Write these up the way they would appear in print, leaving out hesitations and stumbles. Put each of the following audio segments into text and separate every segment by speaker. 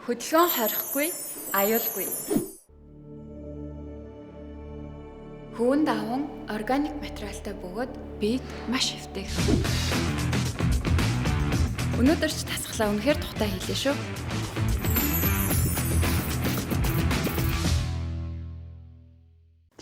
Speaker 1: Хөдөлгөөн хорихгүй, аюулгүй. Хүүн даван органик материалтай бөгөөд биед маш хэвтэй. Өнөөдөр ч тасглаа үнэхээр тухтай хэлээ шүү.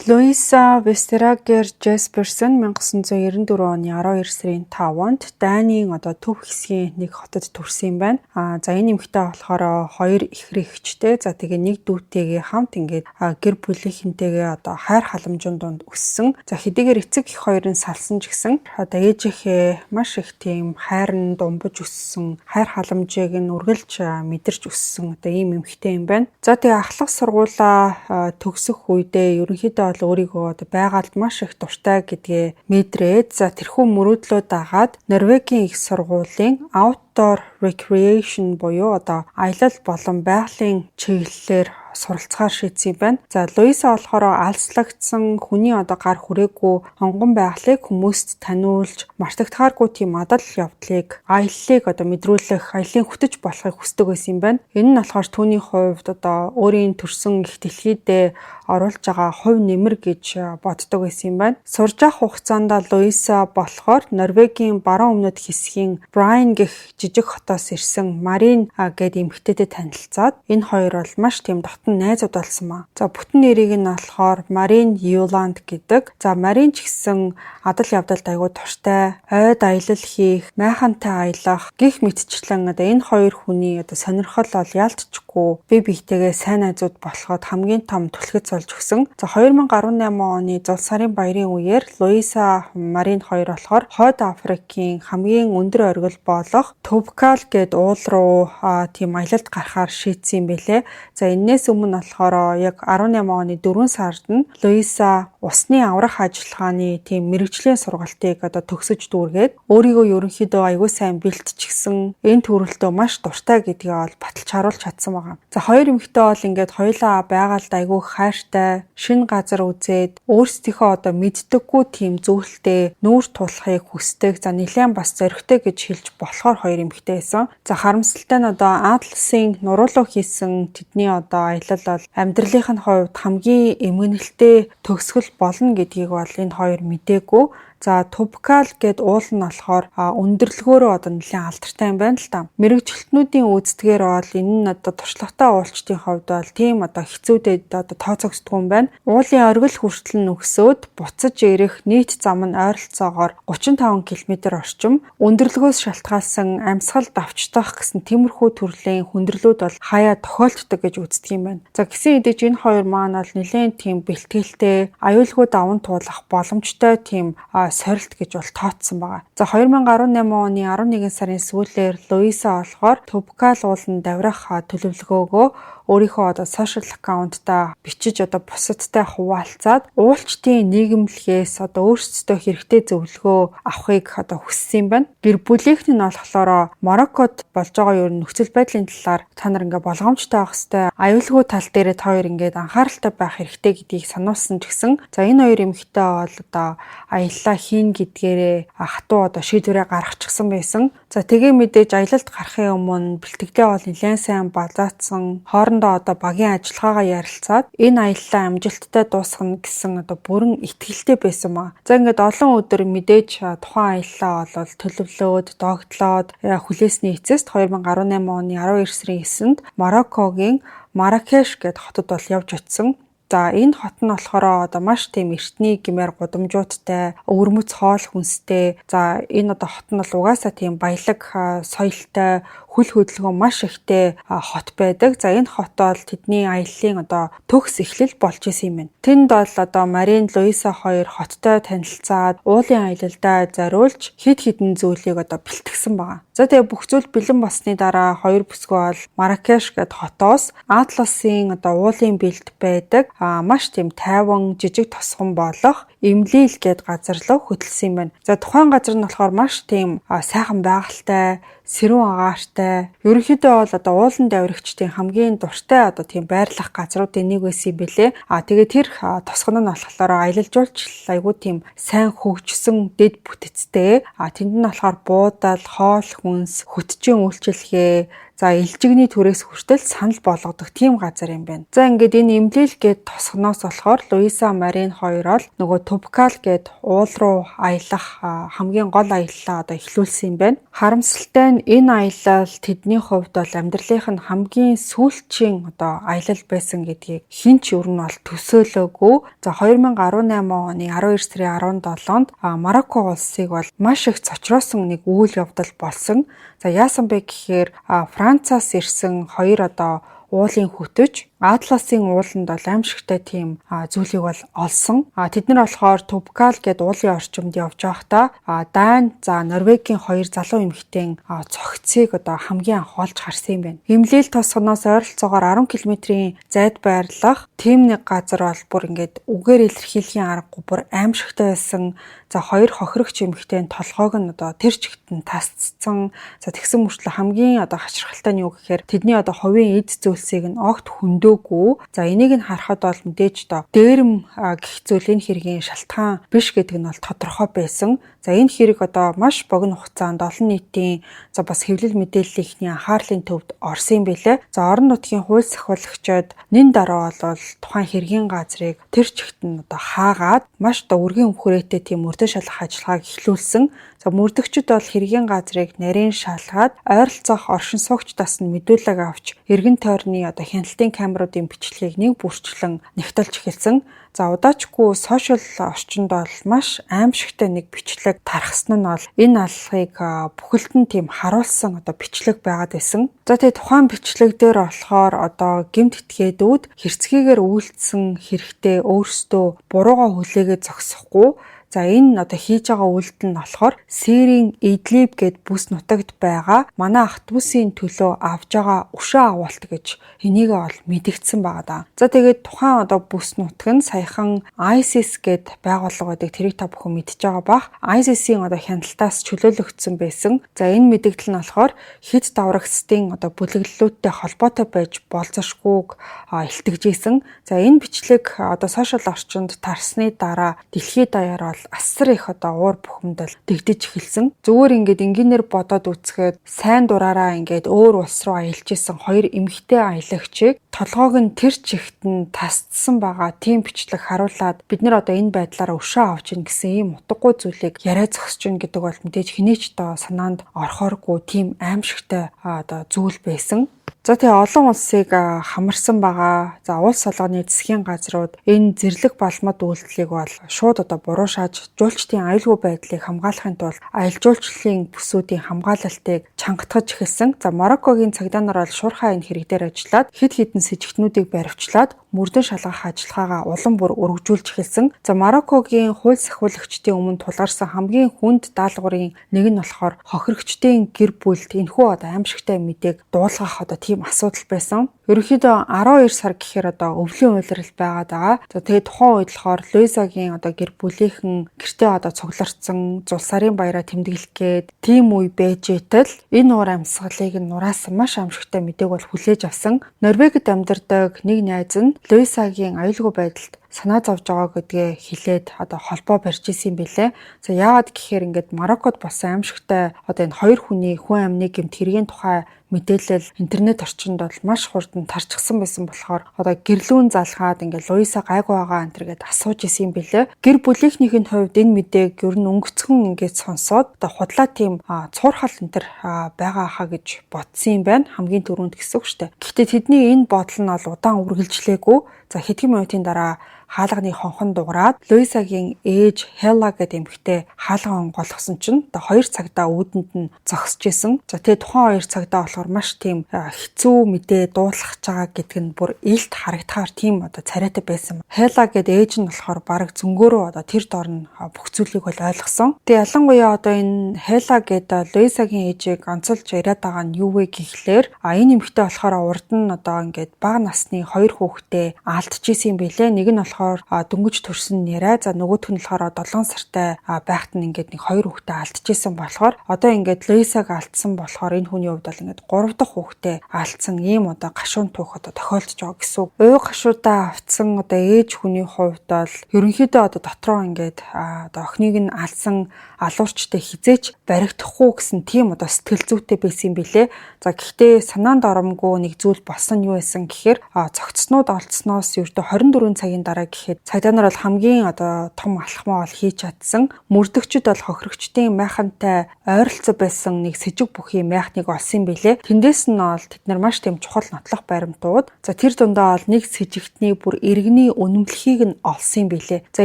Speaker 2: Луиса Вестерагер Джесперсон 1994 оны 12 сарын 5-нд Данийн төв хэсгийн нэг хотод төрсэн юм байна. За энэ эмэгтэй болохоор хоёр эхрэг эхчтэй. За тэгээ нэг дүүтэйгээ хамт ингээд гэр бүлийнхэнтэйгээ хайр халамжийн дунд өссөн. За хэдийгээр эцэг их хоёрын салсан ч гэсэн ээжийнхээ маш их тийм хайрын думбаж өссөн, хайр халамжийг нь үргэлж мэдэрч өссөн ийм эмэгтэй юм байна. За тэгээ ахлах сургуулаа төгсөх үедээ ерөнхийдөө өөрийгөө байгалд маш их дуртай гэдгээ мэдрээд за тэрхүү мөрөөдлөө дагаад Норвегийн их сургуулийн Outdoor Recreation буюу аялал болон байгалийн чиглэлээр суралцахаар шийдсэн юм байна. За Луиса болохоор алслагдсан хүний гар хүрээгүй хонгон байгалыг хүмүүст таниулж мартагдахааргүй тийм адал явдлыг аяллыг мэдрүүлэх, аялын хүтэж болохыг хүсдэг байсан юм байна. Энэ нь болохоор түүний хувьд өөрийн төрсөн их дэлхийдээ оруулж байгаа хувь нэмэр гэж боддог байсан юм байна. Сурж авах хугацаанд Луиса болохоор Норвегийн баруун өмнөд хэсгийн Брайн гэх жижиг хотоос ирсэн Марин гэдэг эмэгтэйтэй танилцаад энэ хоёр бол маш тийм дотн найзууд болсон маа. За бүтэн нэрийг нь болохоор Марин Юланд гэдэг. За Марин ч гэсэн адал явдалд аягүй туртай, ойд аялал хийх, майхантай аялах гих мэтчлэн энэ хоёр хүний сонирхол бол ялцчихгүй бие биетэйгээ сайн найзууд болоход хамгийн том түлхэц болж өгсөн. За 2018 оны зул сарын баярын үеэр Луиса Марин хоёр болохоор Хойд Африкийн хамгийн өндөр оргил болох Төвкал гээд уул руу тийм аялалд гарахаар шийдсэн юм бэлээ. За энэс өмнө болохоор яг 18 оны 4 сард нь Луиса усны аврах ажиллагааны тийм мэрэгжлийн сургалтыг төгсөж дүүргээд өөрийгөө ерөнхийдөө аягүй сайн бэлтчихсэн, энэ төрөлтөө маш дуртай гэдгээ бол баталж харуулж чадсан байгаа. За хоёр эмэгтэй бол ингээд хоёулаа байгалд аягүй хайртай, шинэ газар үзээд өөрсдийнхөө мэддэггүй тийм зүйлтэй нүүр тулахыг хүсдэг. За нэлээд бас зоригтой гэж хэлж болохоор хоёр эмэгтэй байсан. За харамсалтай нь Атласын нуруулуу хийсэн тэдний аялал бол амьдралынх нь хувьд хамгийн эмгэнэлтэй төгсгөл болно гэдгийг бол энэ хоёр мдээгүй. За Тупкал гээд уул нь болохоор өндөрлгөөрөө нэлээд алдартай юм байна л та. Мэргэжилтнүүдийн үздэгээр бол энэ нь туршлагатай уулчдын хувьд бол тийм хэцүүдэд тооцогддог юм байна. Уулын оргил хүртэл нь өгсөөд буцаж ирэх нийт зам нь ойролцоогоор 35 км орчим. Өндөрлгөөс шалтгаалсан амьсгал давчдах гэсэн тиймэрхүү төрлийн хүндрэлүүд бол хаяа тохиолддог гэж үздэг юм байна. За гисэн хэдий энэ хоёр маань бол нэлээд тийм бэлтгэлтэй, аюулгүй даван туулах боломжтой тийм сорилт гэж бол тооцсон байгаа. За 2018 оны 11 сарын сүүлээр Луиса болохоор Тупкал ууланд даврах төлөвлөгөөгөө өөрийнхөө сошиал аккаунтаа бичиж бусадтай хуваалцаад уулчдын нийгэмлэгээс өөрсдөө хэрэгтэй зөвлөгөө авахыг хүссэн юм байна. Гэр бүлийнх нь болохоор Мароккод болж байгаа ер нь нөхцөл байдлын талаар та нар болгоомжтой байх хэвээр аюулгүй тал дээр та хоёр анхааралтай байх хэрэгтэй гэдгийг сануулсан ч гэсэн за энэ хоёр эмэгтэй бол аяллаа хийн гэдгээрээ хатуу шийдвэрээ гаргачихсан байсан. За тэгээ мэдээж аялалд гарахын өмнө бэлтгэдээ бол нэлээд сайн базаацсан, хоорондоо багийн ажиллагаагаа ярилцаад энэ аяллаа амжилттай дуусгана гэсэн бүрэн итгэлтэй байсан маа. За ингээд олон өдөр мэдээж тухайн аяллаа бол төлөвлөөд, догтлоод хүлээсний эцэст 2018 оны 12 сарын 9-нд Мароккогийн Марракеш гэдэг хотод бол явж очсон. За энэ хот нь болохоор маш тийм эртний гэмээр гудамжуудтай, өвөрмөц хоол хүнстэй. За энэ хот нь угаасаа тийм баялаг соёлтой, хөл хөдөлгөөн маш ихтэй хот байдаг. За энэ хот бол тэдний аяллаа төгс эхлэл болж исэн юм байна. Тэнд бол Марин, Луиса хоёр хоттой танилцаад уулын аялалдаа зориулж хэд хэдэн зүйлийг бэлтгэсэн байгаа. За тэгээ бүх зүйл бэлэн болсны дараа хоёр бүсгүй бол Марракеш гэдэг хотоос Атласын уулын бэлд байдаг маш тийм тайван жижиг тосгон болох Эмлил гэдэг газар руу хөтлсөн юм байна. За тухайн газар нь болохоор маш тийм сайхан байгальтай, сэрүүн агаартай. Ерөнхийдөө бол уулан даврагчдын хамгийн дуртай тийм байрлах газруудын нэг байсан юм бэлээ. Тэгээ тэр тосгон нь болохоор аялал жуулчлал айгүй тийм сайн хөгжсөн дэд бүтэцтэй. Тэнд нь болохоор буудал, хоол хүнс, хөтжийн үйлчилгээ, за илжигний төрөөс хүртэл санал болгодог тийм газар юм байна. За ингээд энэ эмлэл гээд тосгоноос болохоор Луиса Марин хоёр ол нөгөө Топкал гээд уул руу аялах хамгийн гол аяллаа одоо эхлүүлсэн юм байна. Харамсалтай нь энэ аялал тэдний хувьд бол амьдралынх нь хамгийн сүүлчийн одоо аялал байсан гэдгийг хинч ер нь бол төсөөлөөгүй. За 2018 оны 12 сарын 17-нд Марокко улсыг бол маш их цочроосон нэг үйл явдал болсон. За яасан бэ гэхээр Францаас ирсэн хоёр одоо уулын хөтөж Атласын ууланд бол аимшигтай тийм зүйлийг бол олсон. Тэд нар болохоор Топкал гээд уулын орчимд явж байхдаа Дани за Норвегийн хоёр залуу эмэгтэйн цогцыг одоо хамгийн анх олж харсан юм байна. Эмлэл тосгоноос ойролцоогоор 10 км-ийн зайд байрлах тийм нэг газар бол бүр ингээд үгээр илэрхийлэхийн аргагүй бүр аимшигтай байсан. За хоёр хохирогч эмэгтэйн толгойг нь одоо тэр чигтэн тасцсан. За тэгсэн мөртлөө хамгийн одоо хачирхалтай нь юу гэхээр тэдний одоо хувийн эд зүйлсийг нь огт хөндөөгүй. За энийг нь харахад бол мэдээж доо дээрэм гэх зүйл энэ хэргийн шалтгаан биш гэдэг нь бол тодорхой байсан. За энэ хэрэг одоо маш богино хугацаанд олон нийтийн за бас хэвлэл мэдээллийнхний анхаарлын төвд орсон юм билээ. За орон нутгийн хууль сахиулагчид нэн дараа бол тухайн хэргийн газрыг тэр чигт нь одоо хаагаад маш одоо үргийн өвхрөөтэй тийм мөрдөө шалгах ажиллагааг эхлүүлсэн. За мөрдөгчд бол хэргийн газрыг нарийн шалгаад ойролцоох оршин суугчдаас нь мэдүүлэг авч эргэн тойрны одоо хяналтын камеруудын бичлэгийг нэг бүрчлэн нэгтэлж эхэлсэн. За удаачгүй сошиал орчинд бол маш аимшигтай нэг бичлэг тархсан нь бол энэ алхахыг бүхэлд нь тийм харуулсан одоо бичлэг байгаад байсан. За тэгээ тухайн бичлэг дээр болохоор одоо гэмт этгээдүүд хэрцгийгээр үйлдсэн хэрэгтэй өөрсдөө бурууга хүлээгээд зогсохгүй. За энэ одоо хийж байгаа үйлдэл нь болохоор Сирийн Идлиб гээд бүс нутагт байгаа манай ах дүүсийн төлөө авж байгаа өшөө агуулт гэж энийг бол мэдэгдсэн байгаа даа. За тэгээд тухайн одоо бүс нутаг нь саяхан ISIS гээд байгууллага байдаг, тэрийг та бүхэн мэдж байгаа бах. ISIS-ийн одоо хяналтаас чөлөөлөгдсөн байсан. За энэ мэдэгдэл нь болохоор хэд даврагчдын одоо бүлэглэлүүдтэй холбоотой байж болзошгүйг илтгэжсэн. За энэ бичлэг одоо сошиал орчинд тарсны дараа дэлхийд даяар бол асар их одоо уур бухимдал дэгдэж эхэлсэн. Зүгээр ингээд энгийнээр бодоод үзэхэд сайн дураараа ингээд өөр улс руу аялж исэн хоёр эмэгтэй аялагчийг толгойг нь тэр чигт нь тасцсан байгаа тийм бичлэг харуулад бид нар одоо энэ байдлаараа өшөө авч ийн гэсэн ийм утгагүй зүйлийг яриа зогсож ийн гэдэг бол мэдээж хинээч доо санаанд орохооргүй тийм аимшигтай одоо зүйл байсан. За тэгээ олон улсыг хамарсан байгаа. За улс солгоны засгийн газрууд энэ зэрлэг балмад үйлдэлийг бол шууд одоо буруу шааж жуулчдын аюулгүй байдлыг хамгаалахын тулд аялал жуулчлалын бүсүүдийн хамгаалалтыг чангатгаж эхэлсэн. За Мароккогийн цагдаа нар бол шуурхай энэ хэрэг дээр ажиллаад хэд хэдэн с ิจ гтнүүдийг баривчлаад мөрдөн шалгах ажиллагаагаа улам бүр өргөжүүлж эхэлсэн. За Мароккогийн хууль сахиулагчдын өмнө тулгарсан хамгийн хүнд даалгаврын нэг нь болохоор хохирогчдын гэр бүлд энэхүү одоо аимшигтай мэдээг дуулгах одоо тийм асуудал байсан. Ерөнхийдөө 12 сар гэхээр одоо өвлийн уйлрал байгаад байгаа. За тэгээд тухайн үед болохоор Луизагийн одоо гэр бүлийнхэн гэртээ одоо цугларцсан зул сарын баяраа тэмдэглэх гээд тийм үе байж итэл энэ уур амьсгалыг нураасан маш аимшигтай мэдээг бол хүлээж авсан. Норвегид амьдардаг нэг найз нь Луизагийн аюулгүй байдалд санаа зовж байгаа гэдгээ хэлээд одоо холбоо барьж исэн юм билээ. За яагаад гэхээр ингээд Мароккод болсон аимшигтай одоо энэ хоёр хүний хүн амны гэмт хэргийн тухай мэдээлэл интернет орчинд бол маш хурдан тарчсан байсан болохоор одоо гэрлүүн залгаад ингээд Луиса гайгүй байгаа энэ төр гэд асууж исэн юм билээ. Гэр бүлийнхнийхээ хувьд энэ мэдээг ер нь өнгөцгөн ингээд сонсоод одоо худлаа тийм цуурхал энэ төр байгаа хаа гэж бодсон юм байна. Хамгийн түрүүнд гэсэн үг шүү дээ. Гэхдээ тэдний энэ бодол нь бол удаан үргэлжлээгүй. За хэдхэн минутын дараа хаалганы хонхон дуграад Луисагийн ээж Хелла гэдэг эмэгтэй хаалга онгойлгосон чинь одоо 2 цагтаа үүдэнд нь зогсож исэн. За тэгээ тухайн 2 цагтаа болохоор маш тийм хэцүү мэдээ дуулах байгаа гэдэг нь бүр илт харагдахаар тийм одоо царайтай байсан. Хелла гэдэг ээж нь болохоор баг зөнгөөрөө одоо тэр дор нь бүх зүйлийг бол ойлгосон. Тэгээ ялангуяа одоо энэ Хелла гэдэг Луисагийн ээжийг онцолж яриад байгаа нь юу вэ гэхлээр энэ эмэгтэй болохоор урд нь одоо ингээд бага насны 2 хүүхэдтэй алдчихсэн юм билээ. Нэг нь болохоор болохоор дөнгөж төрсөн нэрэ. За нөгөөх нь болохоор 7 сартай байхад нь ингээд нэг 2 хүүхдээ алдчихсан болохоор одоо ингээд Луисаг алдсан болохоор энэ хүний хувьд бол ингээд 3 дахь хүүхдээ алдсан ийм одоо гашуун түүх одоо тохиолдож байгаа гэсэн. Уу гашуудаа авцсан одоо ээж хүний хувьд бол ерөнхийдөө одоо дотроо ингээд одоо охиныг нь алсан алуурчтай хизээч баригдахгүй гэсэн тийм одоо сэтгэл зүйтэй байсан юм билэ. За гэхдээ санаанд оромгүй нэг зүйл болсон юу байсан гэхээр цогцснууд олдсноос ердөө 24 цагийн дараа гэхэд цагдаа нар бол хамгийн одоо том алхмаа бол хийж чадсан. Мөрдөгчд бол хохирогчдын майхантай ойролцоо байсан нэг сэжиг бүхий майхныг олсон юм билэ. Тэндээс нь бол тэд нар маш тийм чухал нотлох баримтууд. За тэр дундаа бол нэг сэжигтний бүр иргэний үнэмлэхийг нь олсон юм билэ. За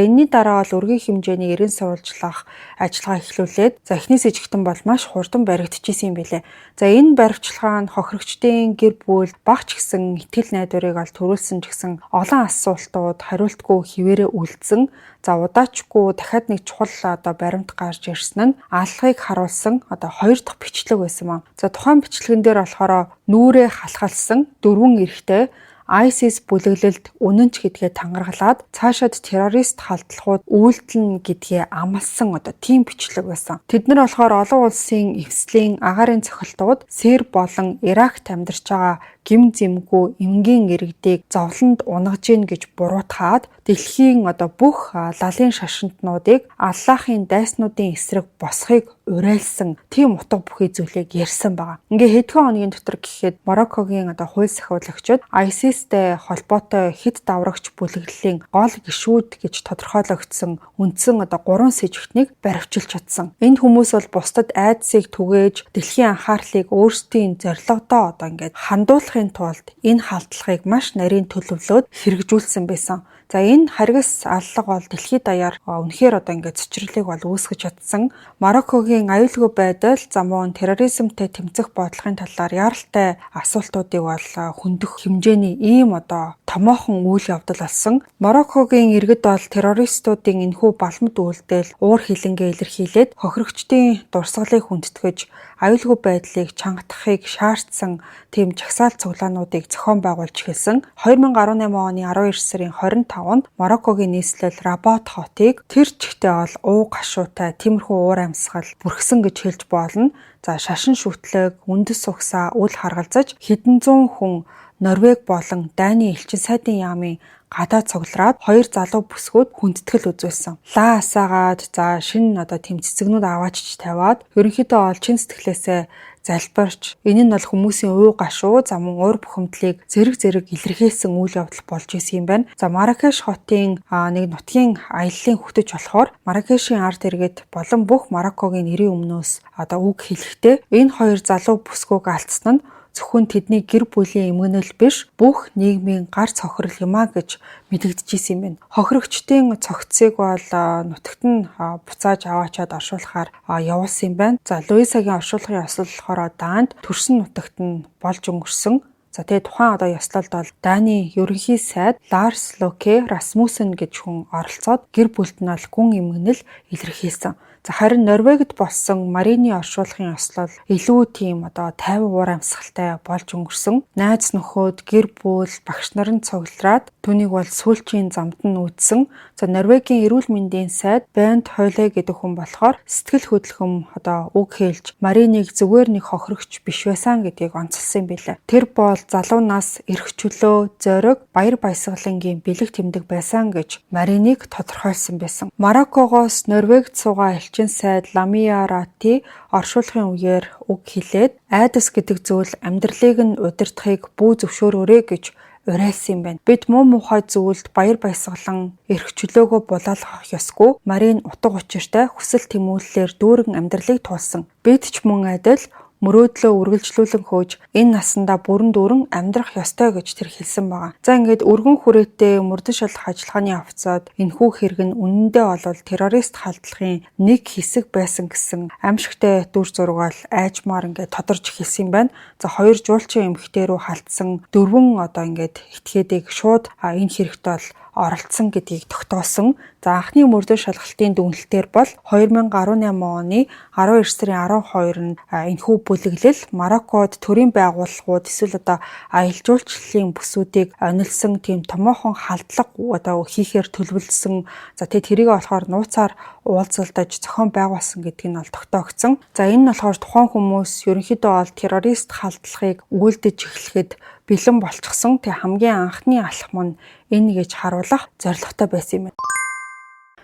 Speaker 2: энэний дараа бол өргөн хэмжээний эрен сурвалжлах ажиллагаа эхлүүлээд за эхний сэжигтэн бол маш хурдан баригдчихсэн юм билэ. За энэ баривчлага нь хохирогчдын гэр бүл багч гэсэн итгэл найдварыг ол төрүүлсэн ч гэсэн олон асуултууд хариултгүй хിവэрэ үлдсэн. За удаачгүй дахиад нэг чухал одоо баримт гарч ирсэн нь алхахыг харуулсан одоо 2 дахь бичлэг байсан маа. За тухайн бичлэгэн дээр болохоор нүрээ халахалсан 4 эрэгтэй ISIS бүлэглэлд үнэнч гэдгээ тангаргалаад цаашаад террорист халдлагууд үйлдэлнэ гэдгээ амласан одоо тийм бичлэг байсан. Тэд нар болохоор олон улсын эвслийн агаарын цохилтууд Сирь болон Иракт амьдарч байгаа гим зэмгүй эмгэн иргэдийг зовлонд унгаж гин гэж буруутгаад дэлхийн одоо бүх лалын шашинтнуудыг Аллахын дайснуудын эсрэг босхийг уриалсан тийм утга бүхий зүйлийг ярьсан байгаа. Ингээ хэдхэн хоногийн дотор гэхэд Мароккогийн одоо хууль сахиулагчид ISIS-тэй холбоотой хэд даврагч бүлэглэлийн гол гишүүд гэж тодорхойлогдсон үндсэн одоо 3 сэжигтнийг баривчилж чадсан. Энэ хүмүүс бол бусдад айдсыг түгээж дэлхийн анхаарлыг өөрсдийн зорилгодоо одоо ингээд хандуулахын тулд энэ халдлагыг маш нарийн төлөвлөөд хэрэгжүүлсэн байсан. За энэ харгас аллага бол дэлхийд даяар үнэхээр одоо ингээд цочрлыг бол үүсгэж чадсан. Мароккогийн аюулгүй байдал замун терроризмтэй тэмцэх бодлогын талаар яаралтай асуултуудыг бол хөндөх хэмжээний ийм одоо томоохон үйл явдал болсон. Мароккогийн иргэд бол террористуудын энэхүү балмад үйлдэл уур хилэнгээ илэрхийлээд хохирогчдын дурсгалыг хүндэтгэж аюулгүй байдлыг чангатахыг шаардсан тийм жагсаал цуглаануудыг зохион байгуулж эхэлсэн. 2018 оны 12 сарын 25-нд Мароккогийн нийслэл Рабат хотыг тэр чигтээ бол уу гашуутай тиймэрхүү уур амьсгал бүрхсэн гэж хэлж болно. За шашин шүтлэг, үндэс угсаа үл харгалзаж хэдэн зуун хүн Норвеги болон Дани элчин сайдын яамын гадаа цуглараад 2 залуу бүсгүүд хүндэтгэл үзүүлсэн. Лаа асаагаад за шинэ одоо тэм цэцэгнүүд аваачч тавиад ерөнхийдөө ол чин сэтгэлээсээ залбирч энэ нь бол хүмүүсийн уу гашуу замун уур бухимдлыг зэрэг илэрхийлсэн үйл явдал болж исэн юм байна. За Марракеш хотын нэг нутгийн аяллаа хөтөж болохоор Марракешийн ард иргэд болон бүх Мароккогийн нэрийн өмнөөс одоо үг хэлэхдээ энэ 2 залуу бүсгүйг алдсан нь зөвхөн тэдний гэр бүлийн эмгэнэл биш бүх нийгмийн гар цохирол юмаа гэж мэдэгдэжсэн юм байна. Хохирогчдын цогцыг бол нутагт нь буцааж аваачаад оршуулахаар явуулсан юм байна. За Луисагийн оршуулгын ёслол болохоор даанд төрсөн нутагт нь болж өнгөрсөн. За тэгээ тухайн одоо ёслолд бол Дани ерөнхий сайд Ларс Локе Расмуссен гэж хүн оролцоод гэр бүлд нь бол гүн эмгэнэл илэрхийлсэн. За харин Норвегид болсон Марины оршуулгын ёслол илүү тийм одоо 50 уур амьсгалтай болж өнгөрсөн. Найз нөхөд, гэр бүл, багш нарын цуглараад түүнийг бол сүүлчийн замд нь үүдсэн. За Норвегийн эрүүл мэндийн сайд Бент Хойле гэдэг хүн болохоор сэтгэл хөдлөм одоо үг хэлж Мариныг зүгээр нэг хохирогч биш байсан гэдгийг онцолсон юм билээ. Тэр бол залуу нас, эрх чөлөө, зориг, баяр баясгалангийн бэлэг тэмдэг байсан гэж Мариныг тодорхойлсон байсан. Мароккогоос Норвегид суугаа элчин сайд Ламия Рати оршуулгын үеэр үг хэлээд айдас гэдэг зүйл амьдралыг нь удирдахыг бүү зөвшөөрөөрэй гэж уриалсан юм байна. Бид муу мухай зүйлд баяр баясгалан эрх чөлөөгөө булаалгах ёсгүй. Марин утга учиртай хүсэл тэмүүллээр дүүрэн амьдралыг туулсан. Бид ч мөн адил мөрөөдлөө үргэлжлүүлэн хөөж энэ насандаа бүрэн дүүрэн амьдрах ёстой гэж тэр хэлсэн байгаа. За ингээд өргөн хүрээтэй мөрдөн шалах ажиллагааны авцад энэхүү хэрэг нь үнэндээ бол террорист халдлагын нэг хэсэг байсан гэсэн аимшигтай дүр зураг айжмаар ингээд тодорж эхэлсэн юм байна. За 2 жуулчин эмэгтэй рүү халтсан 4 одоо ингээд этгээдэг шууд энэ хэрэгт бол оролцсон гэдгийг тогтоосон. За анхны мөрдөн шалгалтын дүгнэлтээр бол 2018 оны 12 сарын 12-нд энэхүү бүлэглэл Мароккод төрийн байгууллагууд эсвэл аялал жуулчлалын бүсүүдийг онилсон тийм томоохон халдлага хийхээр төлөвлөсөн. За тэгээд тэрийг болохоор нууцаар уулзалдаж зохион байгуулсан гэдг нь бол тогтоогдсон. За энэ нь болохоор тухайн хүмүүс ерөнхийдөө бол террорист халдлагыг үйлдэж эхлэхэд бэлэн болчихсон. Тэг хамгийн анхны алхам нь энэ гэж харуулах зорилготой байсан юм.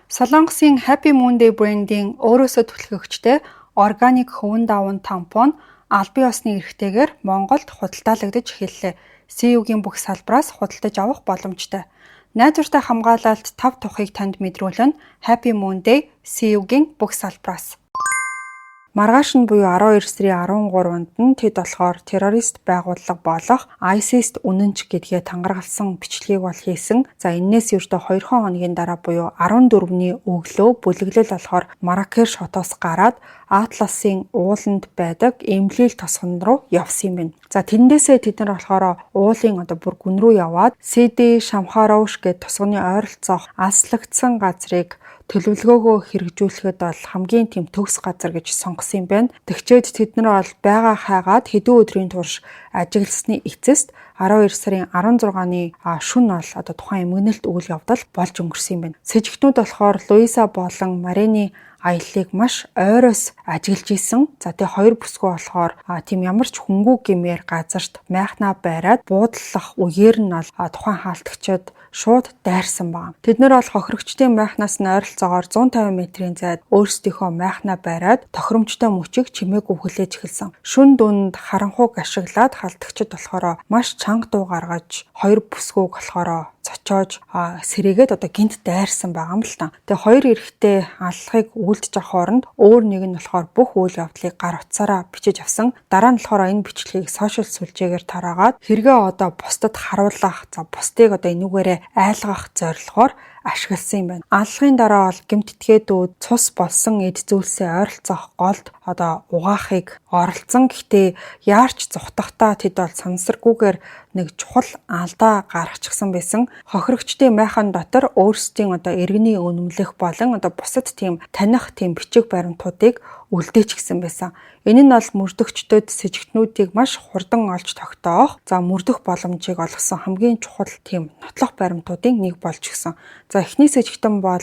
Speaker 2: Солонгосын Happy Monday брендийн өөрөөсөө түлхэгчтэй органик хувин даван тампон албан ёсны эрхтэйгээр Монголд худалдаалагдаж эхэллээ. CEO-гийн бүх салбараас худалдаж авах боломжтой. Найдвартай хамгаалалт 5 тухыг танд мэдрүүлэн Happy Monday CEO-гийн бүх салбараас. Маргааш нь буюу 12 сарын 13-нд нь тэд болохоор террорист байгууллага болох ISIS-т үнэнч гэдгээ тангаргалсан бичлэгийг бол хийсэн. За энээс ердөө 2 хоногийн дараа буюу 14-ний өглөө бүлэглэл болохоор Марракеш хотоос гараад Атласын ууланд байдаг эмлил тосгон руу явсан юм байна. За тэндээсээ тэд нар болохоор уулын бүр гүн рүү яваад Сиди Шамхаровш гэдэг тосгоны ойролцоох алслагдсан газрыг төлөвлөгөөгөө хэрэгжүүлэхэд бол хамгийн тийм төгс газар гэж сонгосон юм байна. Тэгчээд тэд нар бол байгаа хайгаад хэдэн өдрийн турш ажигласны эцэст 12 сарын 16-ны шөнө бол тухайн эмгэнэлт үйл явдал болж өнгөрсөн юм байна. Сэжигтнүүд болохоор Луиза болон Марины аяллыг маш ойроос ажиглаж исэн. За тэгээ хоёр бүсгүй болохоор тийм ямар ч хөнгүү гэмээр газарт майхнаа байраад буудлах үеэр нь бол тухайн хаалтгчид шууд дайрсан байна. Тэд нар бол хохирогчдын майхнаас нь ойролцоогоор 150 метрийн зайд өөрсдийнхөө майхнаа байраад тохиромжтой мөчийг чимээгүй хүлээж эхэлсэн. Шүн дүнд харанхуйг ашиглаад хаалтгчид болохоор маш чанга дуу гаргаж хоёр бүсгүйг болохоор цочоож сэрээгээд гинт дайрсан байгаа юм л та. Тэгээ хоёр эрэгтэй аллахыг үлдэж авах хооронд өөр нэг нь болохоор бүх үйл явдлыг гар утсаараа бичиж авсан. Дараа нь болохоор энэ бичлэгийг сошиал сүлжээгээр тараагаад хэрэгээ бусдад харуулах, бусдыг энүүгээрээ айлгах зорилгоор ашигласан юм байна. Аллагын дараа бол гэмтэтгээдүүд цус болсон эд зүйлсээ ойролцоох голд угаахыг оролцсон. Гэхдээ яарч зүхтахтаа тэд бол сансаргүйгээр нэг чухал алдаа гаргачихсан байсан. Хохирогчдын майхан дотор өөрсдийн иргэний үнэмлэх болон бусад тийм таних тийм бичиг баримтуудыг үлдээчихсэн байсан. Энэ нь бол мөрдөгчдөд сэжигтнүүдийг маш хурдан олж тогтоох, мөрдөх боломжийг олгосон хамгийн чухал тийм нотлох баримтуудын нэг болж гисэн. За эхний сэжигтэн бол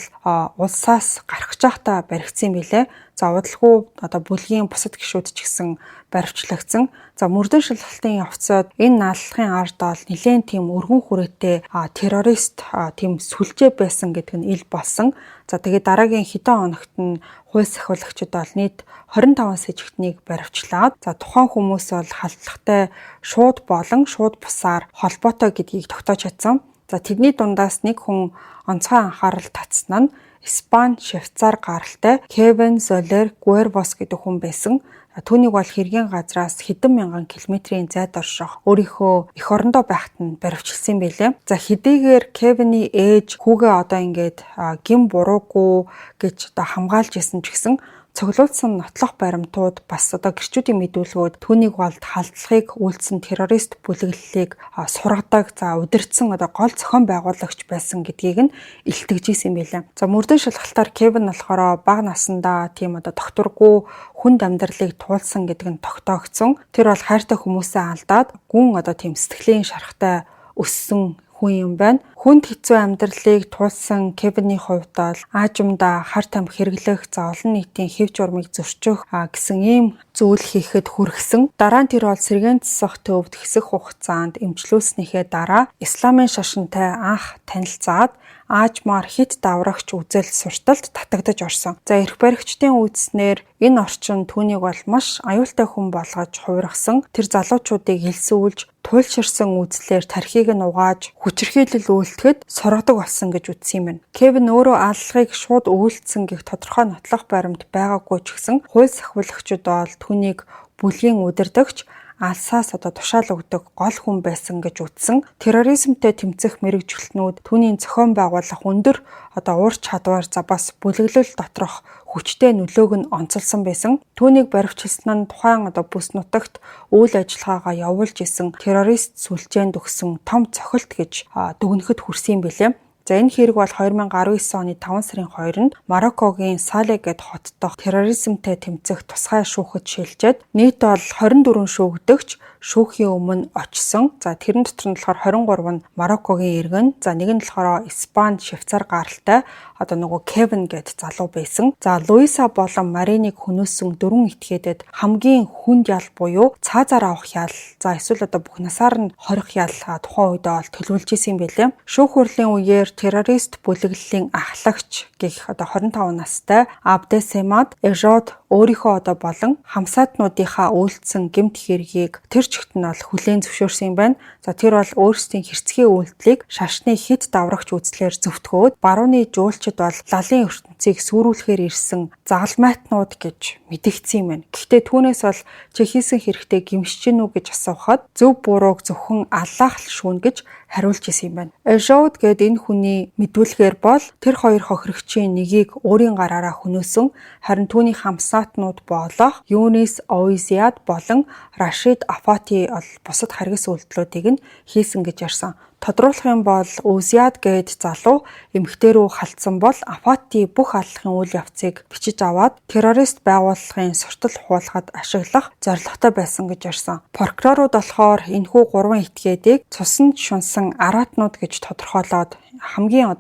Speaker 2: улсаас гарах гэж байхдаа баригдсан юм билээ. За удалгүй бүлгийн бусад гишүүд ч гэсэн баривчлагдсан. За мөрдөн шалгалтын явцад энэ нааллахын ард бол нэлээд тийм өргөн хүрээтэй террорист тийм сүлжээ байсан гэдэг нь ил болсон. За тэгээд дараагийн хэдэн хоногт нь хууль сахиулагчид бол нийт 25 сэжигтнийг баривчлаад тухайн хүмүүс бол халдлагатай шууд болон шууд бусаар холбоотой гэдгийг тогтоож чадсан. За тэдний дундаас нэг хүн онцгой анхаарал татсан нь Испани, Швейцар гаралтай Кевин Золер Гуервос гэдэг хүн байсан. Түүнийг бол хэргийн газраас хэдэн мянган километрийн зайд орших өөрийнхөө эх орондоо байхад нь баривчилсан байлээ. За хэдийгээр Кевины ээж хүүгээ гин буруугүй гэж хамгаалж исэн ч гэсэн цоглуулсан нотлох баримтууд бас гэрчүүдийн мэдүүлгүүд түүнийг бол халдлагыг үйлдсэн террорист бүлэглэлийг сургадаг, удирдсан гол зохион байгуулагч байсан гэдгийг нь илтгэж исэн юм билээ. За мөрдөн шалгалтаар Кевин болохоор бага насандаа тийм докторгүй хүнд амьдралыг туулсан гэдэг нь тогтоогдсон. Тэр бол хайртай хүмүүсээ алдаад гүн тийм сэтгэлийн шарахтай өссөн хүн юм байна. Хүнд хэцүү амьдралыг туулсан Кевиний хувьд бол аажимдаа хар тамхи хэрэглэх, олон нийтийн хэв журмыг зөрчих гэсэн ийм зүйл хийхэд хүргэсэн. Дараа нь тэр бол сэргээн засах төвд хэсэг хугацаанд эмчлүүлснийхээ дараа исламын шашинтай анх танилцаад аажмаар хит даврагч үзэл сурталд татагдаж орсон. За эрх баригчдын үүснээр энэ орчин түүнийг бол маш аюултай хүн болгож хувиргасан. Тэр залуучуудыг элсүүлж туйлширсан үзлээр тархийг нь угааж хүчирхийлэл үйлдэхэд сургадаг болсон гэж үзсэн юм байна. Кевин өөрөө аллагыг шууд үйлдсэн гэх тодорхой нотлох баримт байгаагүй ч гэсэн хууль сахиулагчид бол түүнийг бүлгийн удирдагч алсаас тушаал өгдөг гол хүн байсан гэж үзсэн. Терроризмтэй тэмцэх мэргэжилтнүүд түүний зохион байгуулах өндөр ур чадвар бас бүлэглэл доторх хүчтэй нөлөөг нь онцолсон байсан. Түүнийг баривчилсан нь тухайн бүс нутагт үйл ажиллагаагаа явуулж исэн террорист сүлжээнд өгсөн том цохилт гэж дүгнэхэд хүрсэн юм билээ. За энэ хэрэг бол 2019 оны 5 сарын 2-нд Мароккогийн Сале гэд хот дох терроризмтэй тэмцэх тусгай шүүхэд шилжээд нийт бол 24 шүүгдэгч шүүхийн өмнө очсон. За тэрэн дотор нь болохоор 23 нь Мароккогийн иргэн, за нэг нь болохоор Испани, Швейцар гаралтай нөгөө Кевин гэд залуу байсан. За Луиса болон Мариныг хөнөөсөн 4 этгээдэд хамгийн хүнд ял буюу цаазаар авах ял, за эсвэл бүх насаар нь хорих ял тухайн үедээ бол төлөвлөж исэн юм билээ. Шүүх хурлын үеэр террорист бүлэглэлийн ахлагч гэх 25 настай Абдесамад Эжод өөрийнхөө болон хамсаатнуудынхаа үйлдсэн гэмт хэргийг тэр чигт нь бол хүлээн зөвшөөрсөн юм байна. За тэр бол өөрсдийн хэрцгий үйлдэлийг шашны хит даврагч үзлээр зөвтгөөд барууны жуулчид бол лалын ертөнцийг сүрүүлэхээр ирсэн загалмайтнууд гэж мэдэгдсэн юм байна. Гэхдээ түүнээс бол чи хийсэн хэрэгтэй гимшиж гинүү гэж асуухад зөв бурууг зөвхөн Аллах л шүүн гэж хариулж исэн юм байна. Эжод гэд энэ хүний мэдүүлгээр бол тэр хоёр хохирогчийн нэгийг өөрийн гараараа хөнөөсөн, харин түүний хамсаатнууд болох Юнис Оизиад болон Рашид Афати бол бусад харгас үйлдэлүүдийг нь хийсэн гэж ярьсан. Тодруулах юм бол Узиад гээд залуу эмэгтэй рүү халтсан бол Афати бүх аллахын үйл явцыг бичиж аваад террорист байгууллагын суртал хуулахад ашиглах зорилготой байсан гэж ярьсан. Прокурорууд болохоор энэхүү 3 этгээдийг цуснд шунсан араатнууд гэж тодорхойлоод хамгийн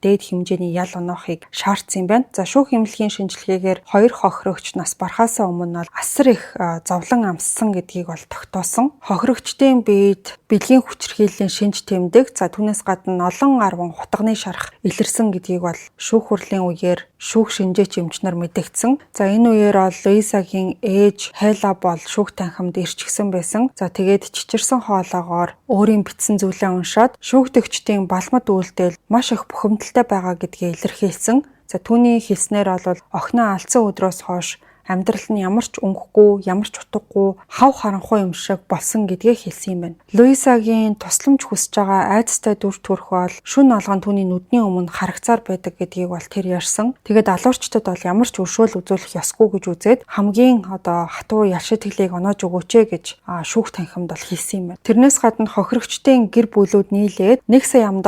Speaker 2: дээд хэмжээний ял оноохыг шаардсан юм байна. За шүүх эмнэлгийн шинжилгээгээр 2 хохирогч нас барахаасаа өмнө бол асар их зовлон амссан гэдгийг бол тогтоосон. Хохирогчдын биед бэлгийн хүчирхийллийн шинж тэмдэг, за түүнээс гадна олон арван хутганы шарах илэрсэн гэдгийг бол шүүх хурлын үеэр шүүх шинжээч эмчнэр мэдэгдсэн. За энэ үеэр бол Луисагийн ээж Хайла бол шүүх танхимд ирчихсэн байсан. За тэгээд чичирсэн хоолоогоор өөрийн бичсэн зүйлээ уншаад шүүгдэгчдийн балмад үйлдэл маш их бухимдалтай байгаа гэдгийг илэрхийлсэн. За түүний хэлснээр бол охиноо алдсан өдрөөс хойш амьдрал нь ямар ч өнгөхгүй, ямар ч утгагүй, хав харанхуй юм шиг болсон гэдгийг хэлсэн юм байна. Луисагийн тусламж хүсэж байгаа айцтай дүр төрх бол шүн алган түүний нүдний өмнө харагцаар байдаг гэдгийг бол тэр ярьсан. Тэгээд алуурчдад бол ямар ч өршөөл үзүүлэх ёсгүй гэж үзээд хамгийн хатуу ял шитгэлийг оноож өгөөч гэж шүүх танхимд бол хэлсэн юм байна. Тэрнээс гадна хохирогчдын гэр бүлүүд нийлээд 1 сая $1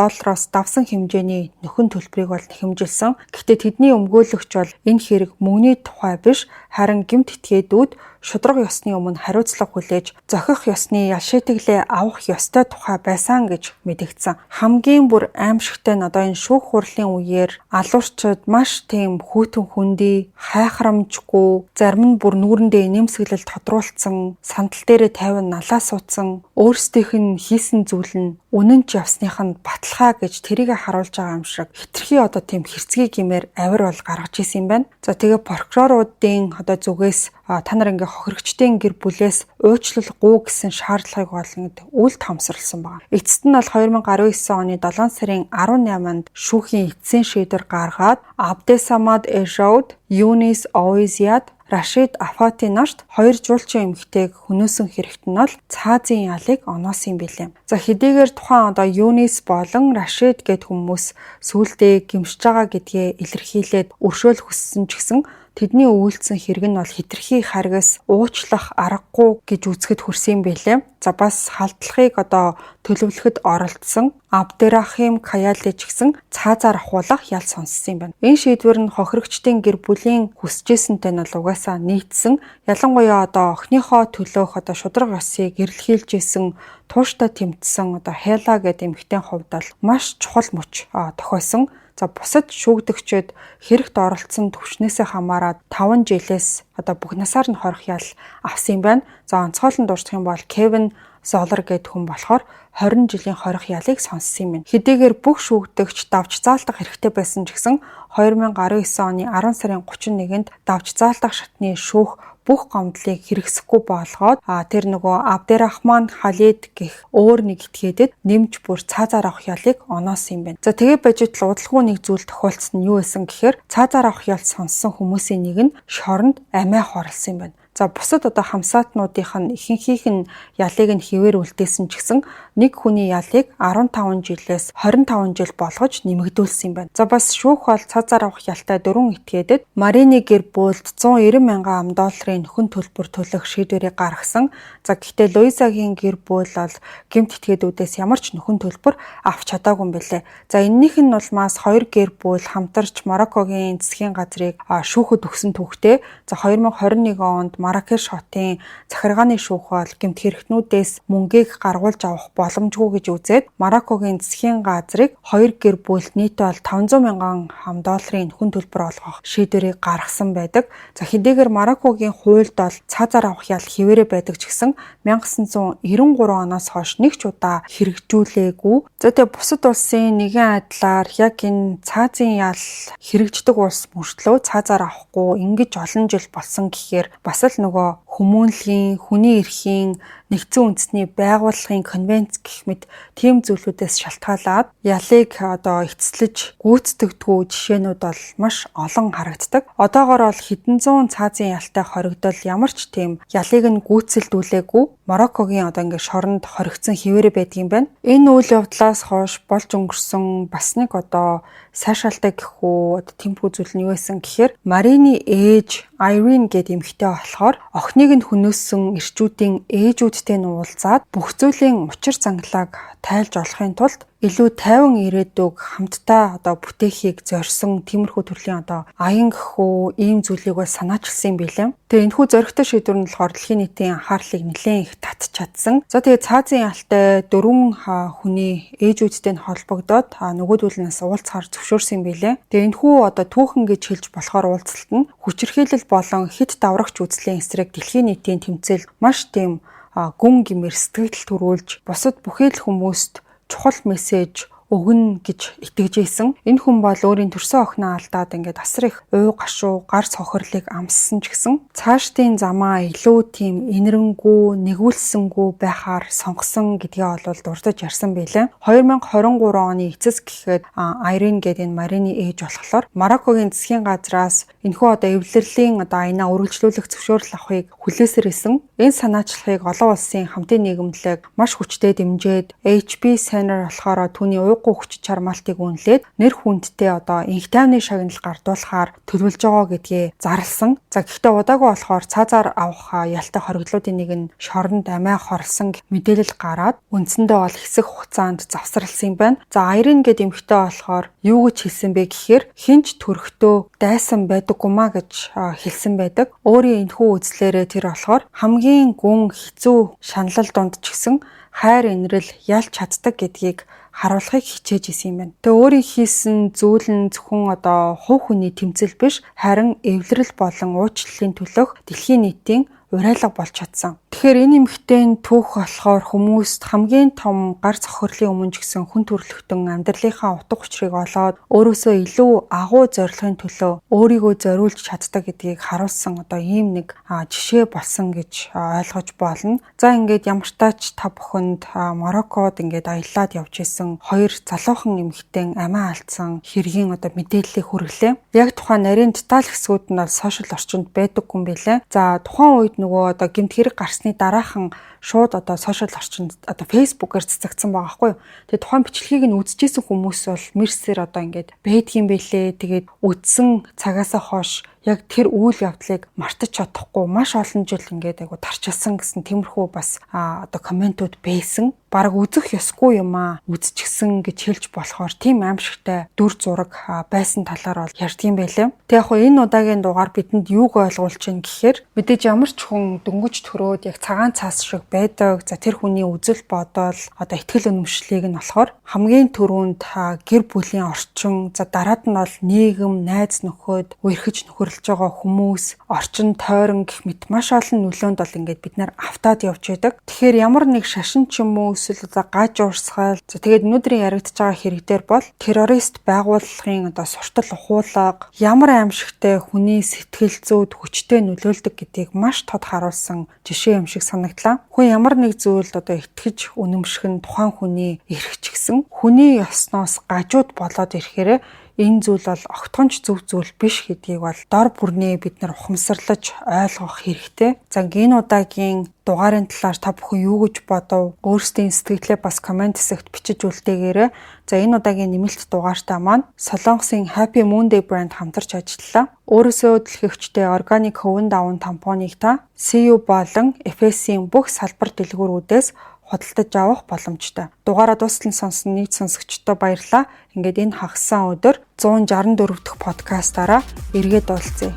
Speaker 2: давсан хэмжээний нөхөн төлбөрийг бол хэмжилсэн. Гэхдээ тэдний өмгөөлөгч бол энэ хэрэг мөнгөний тухай биш, харин гэмт этгээдүүд шудраг ёсны өмнө хариуцлага хүлээж зохих ёсны ял шийтгэлээ авах ёстой тухай байсан гэж мэдэгдсэн. Хамгийн бүр аимшигтай нь энэ шүүх хурлын үеэр алуурчид маш тийм хүйтэн хүндий, хайхрамжгүй, зарим нь бүр нүүрэндээ нэмсэглэл тодруулсан, сандал дээрээ тавин налаа суудсан, өөрсдийнх нь хийсэн зүйл нь үнэн ч явсных нь баталгаа гэж тэрийг харуулж байгаа юм шиг хитрхи тийм хэрцгий гэмээр авир бол гаргаж исэн юм байна. За тэгээ прокуроруудын зүгээс та нар ингээ хохирогчдын гэр бүлээс уучлалгүй гэсэн шаардлагыг бол үл томсорлсон байна. Эцэст нь бол 2019 оны 7 сарын 18-нд шүүхийн эцсийн шийдвэр гаргаад Абдесамад Эжод, Юнис Оизиад, Рашид Афати нарт 2 жуулчин эмэгтэйг хөнөөсөн хэрэгт нь бол цаазын ялыг оноосон юм билээ. За хэдийгээр тухайн Юнис болон Рашид гэд хүмүүс сүулдэ гимшиж байгаа гэдгээ илэрхийлээд өршөөл хүссэн ч гэсэн тэдний үйлдсэн хэрэг нь бол хитрхи харгас уучлах аргагүй гэж үзэхэд хүрсэн юм билээ. За бас халдлагыг төлөвлөхөд оролцсон Абдерахим Каяли ч гэсэн цаазаар ахуулах ял сонссон юм байна. Энэ шийдвэр нь хохирогчдын гэр бүлийн хүсэжсэнтэй нь угаасаа нийцсэн. Ялангуяа охиныхоо төлөөх шудраг ёсыг гэрэлхийлж исэн тууштай тэмцсэн Хайла гэдэг эмэгтэй хувьд бол маш чухал мөч тохиосон. За бусад шүүгдэгчид хэрэгт оролцсон төвчнөөсөө хамаарат 5 жилээс бүх насаар нь хорих ял авсан юм байна. За онцгойлон дурдах юм бол Кевин Золор гэдэг хүн болохоор 20 жилийн хорих ялыг сонссон юм байна. Хэдийгээр бүх шүүгдэгч давж заалтах хэрэгтэй байсан ч гэсэн 2019 оны 10 сарын 31-нд давж заалтах шатны шүүх бүх гомдлыг хэрэгсэхгүй болгоод тэр Абдерахман Халид гэх өөр нэг этгээдэд нэмж бүр цаазаар авах ялыг оноосон юм байна. За тэгээ байж тал удалгүй нэг зүйл тохиолдсон нь юу байсан гэхээр цаазаар авах ял сонссон хүмүүсийн нэг нь шоронд амиа хорлсон юм байна. За бусад одоо хамсаатнуудынх нь ихэнхийнх нь ялыг нь хിവэр үлдээсэн ч гэсэн нэг хүний ялыг 15 жилээс 25 жил болгож нэмэгдүүлсэн юм байна. За бас шүүх бол цаазаар авах ялтай 4 этгээдэд Марины гэр бүлд 190 мянган $10 нөхөн төлбөр төлөх шийдвэрийг гаргасан. За гэхдээ Луизагийн гэр бүл бол гэмт этгээдүүдээс ямар ч нөхөн төлбөр авч чадаагүй юм билээ. За энэнийх нь улмаас хоёр гэр бүл хамтарч Мароккогийн засгийн газрыг шүүхэд өгсөн түүхтэй. За 2021 онд Марракеш хотын захиргааны шүүх бол гэмт хэрэгтнүүдээс мөнгийг гаргуулж авах боломжгүй гэж үзээд Мароккогийн засгийн газрыг хоёр гэр бүлд нийтдээ $500 мянган нөхөн төлбөр олгох шийдвэрийг гаргасан байдаг. За хэдийгээр Мароккогийн хуульд бол цаазаар авах ял хിവэрэ байдаг ч гэсэн 1993 оноос хойш нэг ч удаа хэрэгжүүлээгүй. За тэгээ бусад улсын нэгэн айдлаар яг энэ цаазын ял хэрэгждэг улс мөртлөө цаазаар авахгүй ингэж олон жил болсон гэхээр бас л нөгөө хүмүүнлэгийн, хүний эрхийн нэгдсэн үндэсний байгууллагын конвенц гэх мэт тийм зүйлүүдээс шалтгаалаад ялыг одоо эцэслэж гүйцэтгэдэггүй жишээнүүд бол маш олон харагддаг. Одоогоор бол хэдэн зуун цаазын ялтай хоригдол ямар ч тийм ялыг нь гүйцэлдүүлээгүй Мароккогийн одоо ингээд шоронд хоригдсон хിവэрэ байдаг юм байна. Энэ үйл явдлаас хойш болж өнгөрсөн бас нэг одоо сайшаалтай гэх үү одоо тиймэрхүү зүйл нь юу байсан гэхээр Марины ээж Irene гэдэг эмэгтэй болохоор охиныг нь хөнөөсөн эрчүүдийн ээжүүдтэй нь уулзаад бүх зүйлийн учир зангалааг тайлж олохын тулд илүү тайван ирээдүг хамтдаа одоо бүтээхийг зорьсон тиймэрхүү төрлийн одоо аян гэх үү ийм зүйлийг бол санаачилсан юм билээ. Тэгээ энэхүү зоригтой шийдвэр нь болохоор дэлхийн нийтийн анхаарлыг нэлээд их татж чадсан. За тэгээ цаазын ялтай 4 хүний ээжүүдтэй нь холбогдоод нөгөөдүүлнээс уулзахаар зөвшөөрсөн юм билээ. Тэгээ энэхүү одоо түүхэн гэж хэлж болохоор уулзалт нь хүчирхийлэл болон хит даврагч үзлийн эсрэг дэлхийн нийтийн тэмцээл маш тийм гүн гэмээр сэтгэл төрүүлж бусад бүхэл хүмүүст чухал мессеж өгнө гэж итгэж ийсэн. Энэ хүн бол өөрийн төрсөн охиноо алдаад ингээд асар их уу гашуу гар цохирлыг амссан ч гэсэн цаашдын замаа илүү тийм инэрэнгүү нэгүүлсэнгүү байхаар сонгосон гэдгээ бол дурдж ярьсан байлаа. 2023 оны эцэс гэхэд Irene гэдэг энэ Марины ээж болохоор Мароккогийн засгийн газраас энэхүү одоо эвлэрлийн одоо аянаа үргэлжлүүлэх зөвшөөрөл авахыг хүлээсээр исэн. Энэ санаачлагыг олон улсын хамтын нийгэмлэг маш хүчтэй дэмжиж HP Center болохоор түүний хүч чармаалтыг үнэлээд нэр хүндтэй одоо инх тайвны шагнал гардуулахаар төлөвлөж байгаа гэдгээ зарласан. За гэхдээ удаагүй болохоор цаазаар авах ялтай хоригдлуудын нэг нь шоронд амиа хорлсон мэдээлэл гараад үндсэндээ бол хэсэг хугацаанд завсарлсан юм байна. За Irene гэдэг эмэгтэй болохоор юу гэж хэлсэн бэ гэхээр хинч төрхтөө дайсан байдаггүй маа гэж хэлсэн байдаг. Өөрийн энэхүү үзлээрээ тэр болохоор хамгийн гүн хэцүү шаналл донд ч гэсэн хайр инрэл ялч чаддаг гэдгийг харуулахыг хичээж исэн юм байна. Тэгээ өөрийн хийсэн зүйл нь зөвхөн одоо хувь хүний тэмцэл биш, харин эвлэрэл болон уучлалын төлөх дэлхийн нийтийн урайлга болж чадсан. Тэгэхээр энэ эмэгтэйн түүх болохоор хүмүүст хамгийн том гар цохирлын өмнө ч гэсэн хүн төрөлхтөн амьдралынхаа утга учирыг олоод өөрөөсөө илүү агуу зорилгын төлөө өөрийгөө зориулж чаддаг гэдгийг харуулсан одоо ийм нэг жишээ болсон гэж ойлгож болно. За ингээд ямар тач та бүхэнд Мароккод ингээд аяллаад явж исэн хоёр залуухан эмэгтэйн амиа алдсан хэргийн одоо мэдээллийг хүргэлээ. Яг тухайн нарийн деталь хэсгүүд нь бол сошиал орчинд байдаггүй юм билээ. За тухайн үед нөгөө одоо гэмт хэрэг гарсны дараахан шууд одоо сошиал орчинд одоо фейсбүүкээр цацагдсан байгаа байхгүй юу. Тэгээ тухайн бичлэгийг нь үзчихсэн хүмүүс бол мэрсээр одоо ингээд байдгийн бэлээ. Тэгээд үдсэн цагаасаа хойш яг тэр үйл явдлыг мартаж чадахгүй маш олон жил ингээд айгу тарчилсан гэсэн тиймэрхүү бас одоо комментууд байсан. Бараг үзэх ёсгүй юм үзчихсэн гэж хэлж болохоор тийм аимшигтай дүр зураг байсан талаар бол ярьдгийм байлээ. Тэг яг энэ удаагийн дугаар бидэнд юуг ойлгуулж байна гэхээр мэдээж ямар ч хүн дөнгөж төрөөд яг цагаан цаас шиг байдаг. За тэр хүний үзэл бодол одоо ихтгэл үнэмшлийг нь болохоор хамгийн түрүүнд гэр бүлийн орчин, за дараад нь бол нийгэм, найз нөхөд, үерхэж нөхөрлөж байгаа хүмүүс, орчин тойрон гэх мэт маш олон нөлөөнд бол ингээд бид нар автаад явж байдаг. Тэгэхээр ямар нэг шашин ч юм уу эсвэл гаж уурсгал, за тэгээд өнөөдрийн яригдж байгаа хэрэг дээр бол террорист байгууллагын одоо суртал ухуулга ямар аимшигтай хүний сэтгэл зүйд хүчтэй нөлөөлдөг гэдгийг маш тод харуулсан жишээ юм шиг санагдлаа. Хүн ямар нэг зүйлд одоо итгэж үнэмших нь тухайн хүний эрх ч гэсэн хүний ёсноос гажууд болоод ирэхээр энэ зүйл бол огтхонч зөв зүйл биш гэдгийг бол дор бүрнээ бид нар ухамсарлаж ойлгох хэрэгтэй. За энэ удаагийн дугаарын талаар та бүхэн юу гэж бодов? Өөрсдийн сэтгэлээ бас комент хэсэгт бичиж үлдээгээрэй. За энэ удаагийн нэмэлт дугаартаа маань Солонгосын Happy Moon Day брэнд хамтарч ажиллалаа. Өөрөөсөө дэлгэгчтэй органик хөвөн даван тампоныг та CU болон FS-ийн бүх салбар дэлгүүрүүдээс худалдаж авах боломжтой. Дугаараа дуустал нь сонсон нийт сонсогчдод баярлалаа. Ингээд энэ хагас өдөр 164 дахь подкастаараа эргээд уулзъя.